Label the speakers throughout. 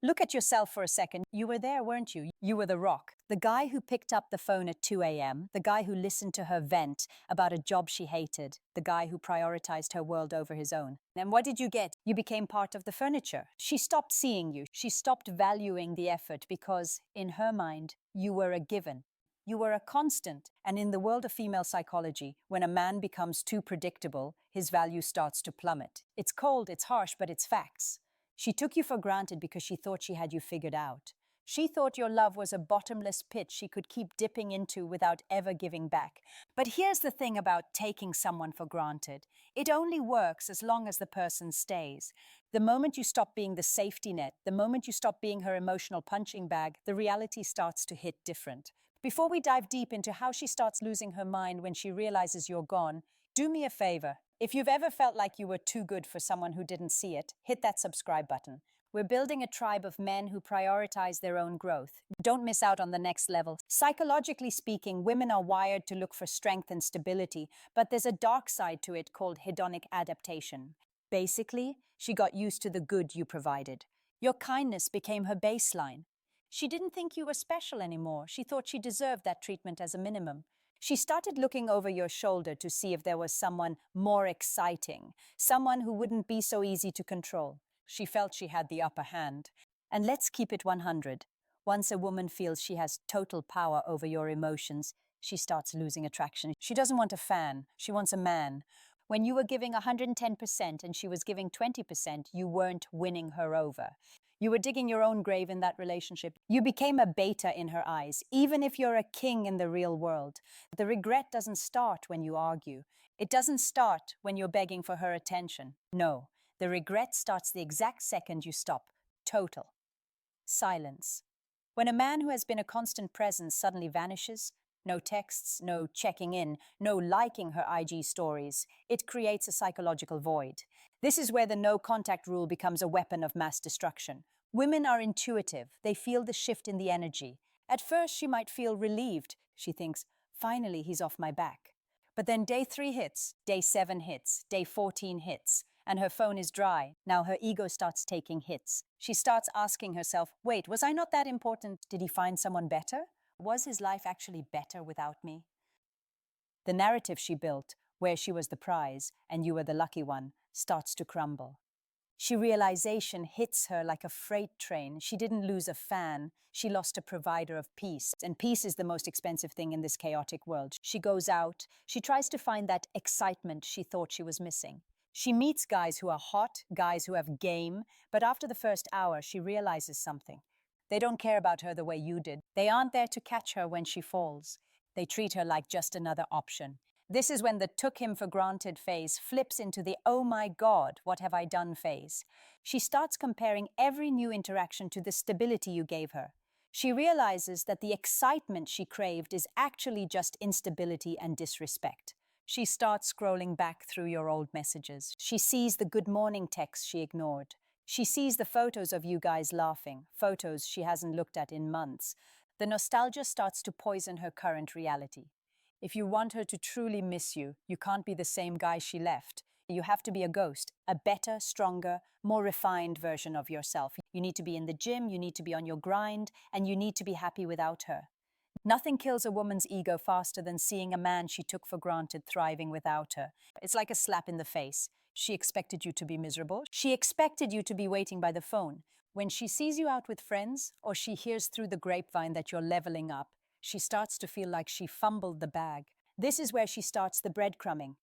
Speaker 1: Look at yourself for a second. You were there, weren't you? You were the rock. The guy who picked up the phone at 2 a.m., the guy who listened to her vent about a job she hated, the guy who prioritized her world over his own. And what did you get? You became part of the furniture. She stopped seeing you. She stopped valuing the effort because, in her mind, you were a given. You were a constant. And in the world of female psychology, when a man becomes too predictable, his value starts to plummet. It's cold, it's harsh, but it's facts. She took you for granted because she thought she had you figured out. She thought your love was a bottomless pit she could keep dipping into without ever giving back. But here's the thing about taking someone for granted. It only works as long as the person stays. The moment you stop being the safety net, the moment you stop being her emotional punching bag, the reality starts to hit different. Before we dive deep into how she starts losing her mind when she realizes you're gone, do me a favor. If you've ever felt like you were too good for someone who didn't see it, hit that subscribe button. We're building a tribe of men who prioritize their own growth. Don't miss out on the next level. Psychologically speaking, women are wired to look for strength and stability, but there's a dark side to it called hedonic adaptation. Basically, she got used to the good you provided. Your kindness became her baseline. She didn't think you were special anymore. She thought she deserved that treatment as a minimum. She started looking over your shoulder to see if there was someone more exciting, someone who wouldn't be so easy to control. She felt she had the upper hand. And let's keep it 100. Once a woman feels she has total power over your emotions, she starts losing attraction. She doesn't want a fan, she wants a man. When you were giving 110% and she was giving 20%, you weren't winning her over. You were digging your own grave in that relationship. You became a beta in her eyes, even if you're a king in the real world. The regret doesn't start when you argue. It doesn't start when you're begging for her attention. No, the regret starts the exact second you stop. Total silence. When a man who has been a constant presence suddenly vanishes, no texts, no checking in, no liking her IG stories, it creates a psychological void. This is where the no contact rule becomes a weapon of mass destruction. Women are intuitive. They feel the shift in the energy. At first, she might feel relieved. She thinks, finally, he's off my back. But then day 3 hits, day 7 hits, day 14 hits, and her phone is dry. Now her ego starts taking hits. She starts asking herself, wait, was I not that important? Did he find someone better? Was his life actually better without me? The narrative she built, where she was the prize and you were the lucky one, starts to crumble. She realization hits her like a freight train. She didn't lose a fan, she lost a provider of peace. And peace is the most expensive thing in this chaotic world. She goes out, she tries to find that excitement she thought she was missing. She meets guys who are hot, guys who have game, but after the first hour, she realizes something. They don't care about her the way you did. They aren't there to catch her when she falls. They treat her like just another option. This is when the took him for granted phase flips into the oh my God, what have I done phase. She starts comparing every new interaction to the stability you gave her. She realizes that the excitement she craved is actually just instability and disrespect. She starts scrolling back through your old messages. She sees the good morning texts she ignored. She sees the photos of you guys laughing, photos she hasn't looked at in months. The nostalgia starts to poison her current reality. If you want her to truly miss you, you can't be the same guy she left. You have to be a ghost, a better, stronger, more refined version of yourself. You need to be in the gym, you need to be on your grind, and you need to be happy without her. Nothing kills a woman's ego faster than seeing a man she took for granted thriving without her. It's like a slap in the face. She expected you to be miserable. She expected you to be waiting by the phone. When she sees you out with friends, or she hears through the grapevine that you're leveling up, she starts to feel like she fumbled the bag. This is where she starts the breadcrumbing.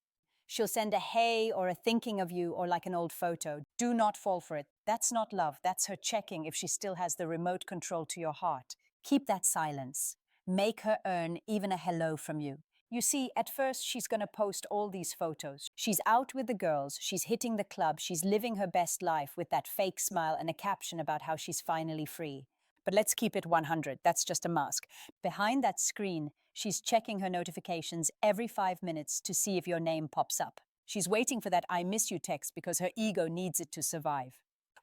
Speaker 1: She'll send a hey or a thinking of you or like an old photo. Do not fall for it. That's not love. That's her checking if she still has the remote control to your heart. Keep that silence. Make her earn even a hello from you. You see, at first she's going to post all these photos. She's out with the girls, she's hitting the club, she's living her best life with that fake smile and a caption about how she's finally free. But let's keep it 100, that's just a mask. Behind that screen, she's checking her notifications every 5 minutes to see if your name pops up. She's waiting for that I miss you text because her ego needs it to survive.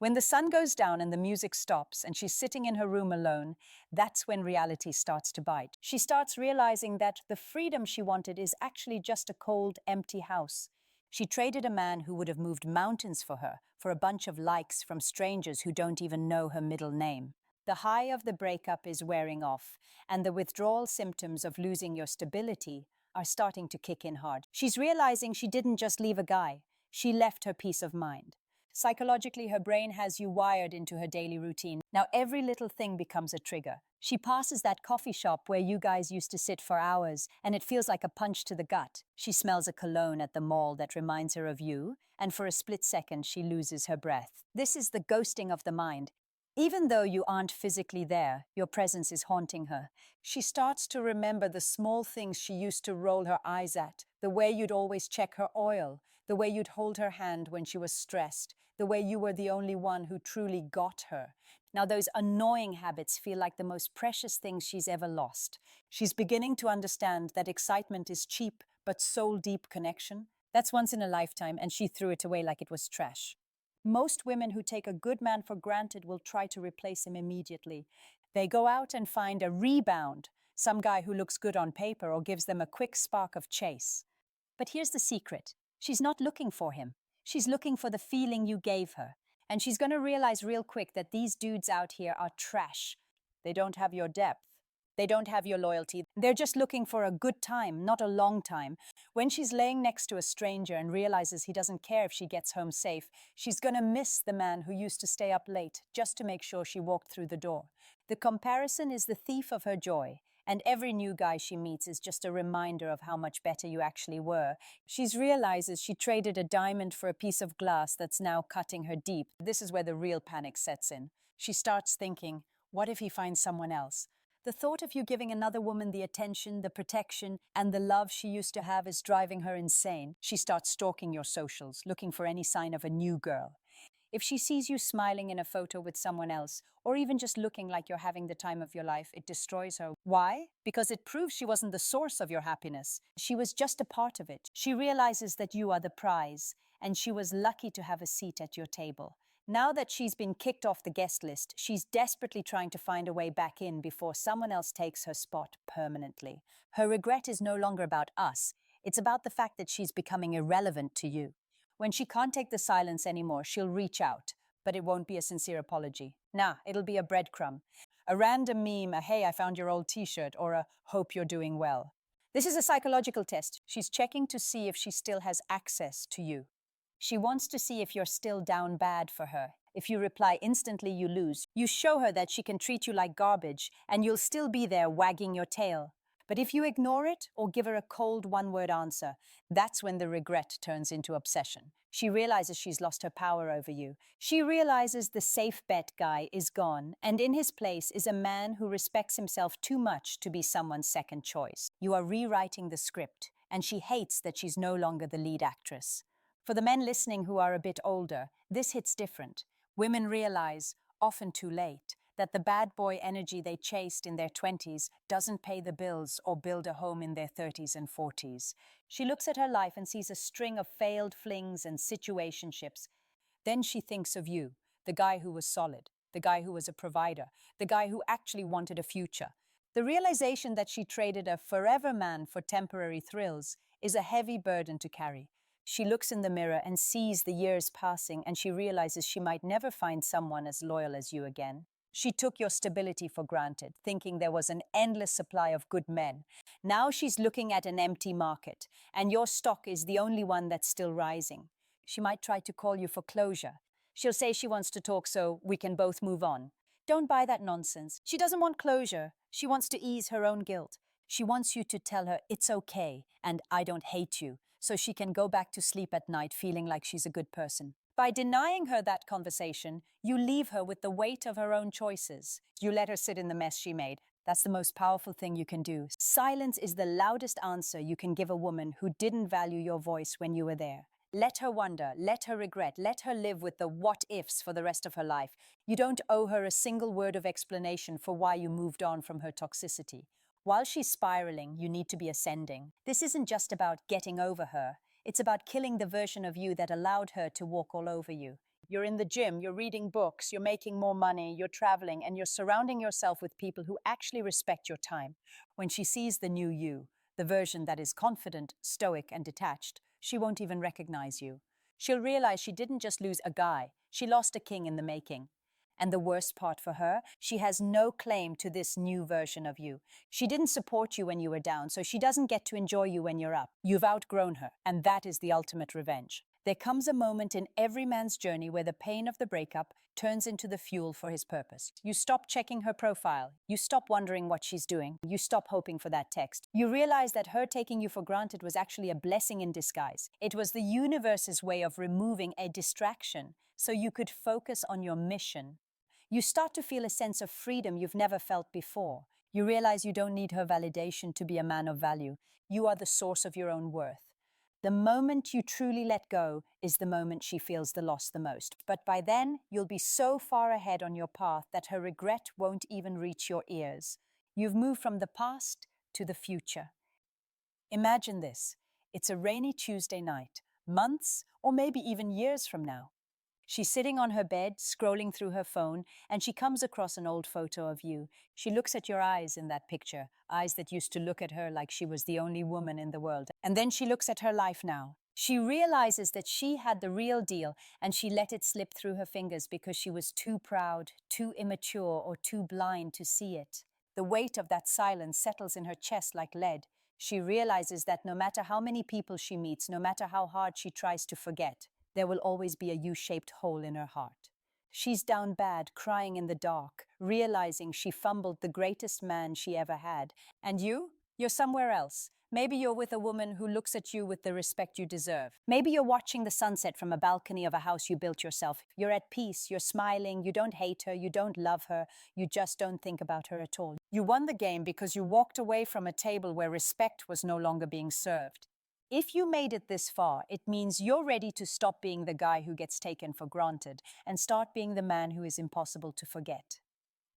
Speaker 1: When the sun goes down and the music stops and she's sitting in her room alone, that's when reality starts to bite. She starts realizing that the freedom she wanted is actually just a cold, empty house. She traded a man who would have moved mountains for her for a bunch of likes from strangers who don't even know her middle name. The high of the breakup is wearing off, and the withdrawal symptoms of losing your stability are starting to kick in hard. She's realizing she didn't just leave a guy, she left her peace of mind. Psychologically, her brain has you wired into her daily routine. Now every little thing becomes a trigger. She passes that coffee shop where you guys used to sit for hours, and it feels like a punch to the gut. She smells a cologne at the mall that reminds her of you, and for a split second she loses her breath. This is the ghosting of the mind. Even though you aren't physically there, your presence is haunting her. She starts to remember the small things she used to roll her eyes at, the way you'd always check her oil, the way you'd hold her hand when she was stressed, the way you were the only one who truly got her. Now those annoying habits feel like the most precious things she's ever lost. She's beginning to understand that excitement is cheap but soul-deep connection. That's once in a lifetime, and she threw it away like it was trash. Most women who take a good man for granted will try to replace him immediately. They go out and find a rebound, some guy who looks good on paper or gives them a quick spark of chase. But here's the secret. She's not looking for him. She's looking for the feeling you gave her. And she's going to realize real quick that these dudes out here are trash. They don't have your depth. They don't have your loyalty. They're just looking for a good time, not a long time. When she's laying next to a stranger and realizes he doesn't care if she gets home safe, she's gonna miss the man who used to stay up late just to make sure she walked through the door. The comparison is the thief of her joy, and every new guy she meets is just a reminder of how much better you actually were. She realizes she traded a diamond for a piece of glass that's now cutting her deep. This is where the real panic sets in. She starts thinking, what if he finds someone else? The thought of you giving another woman the attention, the protection, and the love she used to have is driving her insane. She starts stalking your socials, looking for any sign of a new girl. If she sees you smiling in a photo with someone else, or even just looking like you're having the time of your life, it destroys her. Why? Because it proves she wasn't the source of your happiness. She was just a part of it. She realizes that you are the prize, and she was lucky to have a seat at your table. Now that she's been kicked off the guest list, she's desperately trying to find a way back in before someone else takes her spot permanently. Her regret is no longer about us. It's about the fact that she's becoming irrelevant to you. When she can't take the silence anymore, she'll reach out, but it won't be a sincere apology. Nah, it'll be a breadcrumb. A random meme, a "hey, I found your old t-shirt," or a "hope you're doing well." This is a psychological test. She's checking to see if she still has access to you. She wants to see if you're still down bad for her. If you reply instantly, you lose. You show her that she can treat you like garbage, and you'll still be there wagging your tail. But if you ignore it or give her a cold one-word answer, that's when the regret turns into obsession. She realizes she's lost her power over you. She realizes the safe bet guy is gone, and in his place is a man who respects himself too much to be someone's second choice. You are rewriting the script, and she hates that she's no longer the lead actress. For the men listening who are a bit older, this hits different. Women realize, often too late, that the bad boy energy they chased in their 20s doesn't pay the bills or build a home in their 30s and 40s. She looks at her life and sees a string of failed flings and situationships. Then she thinks of you, the guy who was solid, the guy who was a provider, the guy who actually wanted a future. The realization that she traded a forever man for temporary thrills is a heavy burden to carry. She looks in the mirror and sees the years passing, and she realizes she might never find someone as loyal as you again. She took your stability for granted, thinking there was an endless supply of good men. Now she's looking at an empty market, and your stock is the only one that's still rising. She might try to call you for closure. She'll say she wants to talk so we can both move on. Don't buy that nonsense. She doesn't want closure. She wants to ease her own guilt. She wants you to tell her it's okay and I don't hate you, so she can go back to sleep at night feeling like she's a good person. By denying her that conversation, you leave her with the weight of her own choices. You let her sit in the mess she made. That's the most powerful thing you can do. Silence is the loudest answer you can give a woman who didn't value your voice when you were there. Let her wonder, let her regret, let her live with the what-ifs for the rest of her life. You don't owe her a single word of explanation for why you moved on from her toxicity. While she's spiraling, you need to be ascending. This isn't just about getting over her. It's about killing the version of you that allowed her to walk all over you. You're in the gym, you're reading books, you're making more money, you're traveling, and you're surrounding yourself with people who actually respect your time. When she sees the new you, the version that is confident, stoic, and detached, She won't even recognize you. She'll realize she didn't just lose a guy, she lost a king in the making. And the worst part for her, she has no claim to this new version of you. She didn't support you when you were down, so she doesn't get to enjoy you when you're up. You've outgrown her, and that is the ultimate revenge. There comes a moment in every man's journey where the pain of the breakup turns into the fuel for his purpose. You stop checking her profile. You stop wondering what she's doing. You stop hoping for that text. You realize that her taking you for granted was actually a blessing in disguise. It was the universe's way of removing a distraction so you could focus on your mission. You start to feel a sense of freedom you've never felt before. You realize you don't need her validation to be a man of value. You are the source of your own worth. The moment you truly let go is the moment she feels the loss the most. But by then, you'll be so far ahead on your path that her regret won't even reach your ears. You've moved from the past to the future. Imagine this. It's a rainy Tuesday night, months or maybe even years from now. She's sitting on her bed, scrolling through her phone, and she comes across an old photo of you. She looks at your eyes in that picture, eyes that used to look at her like she was the only woman in the world. And then she looks at her life now. She realizes that she had the real deal, and she let it slip through her fingers because she was too proud, too immature, or too blind to see it. The weight of that silence settles in her chest like lead. She realizes that no matter how many people she meets, no matter how hard she tries to forget, there will always be a U-shaped hole in her heart. She's down bad, crying in the dark, realizing she fumbled the greatest man she ever had. And you? You're somewhere else. Maybe you're with a woman who looks at you with the respect you deserve. Maybe you're watching the sunset from a balcony of a house you built yourself. You're at peace, you're smiling, you don't hate her, you don't love her, you just don't think about her at all. You won the game because you walked away from a table where respect was no longer being served. If you made it this far, it means you're ready to stop being the guy who gets taken for granted and start being the man who is impossible to forget.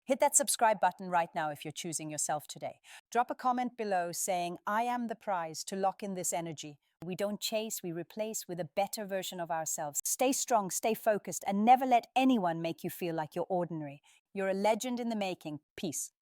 Speaker 1: Hit that subscribe button right now if you're choosing yourself today. Drop a comment below saying, I am the prize to lock in this energy. We don't chase, we replace with a better version of ourselves. Stay strong, stay focused, and never let anyone make you feel like you're ordinary. You're a legend in the making. Peace.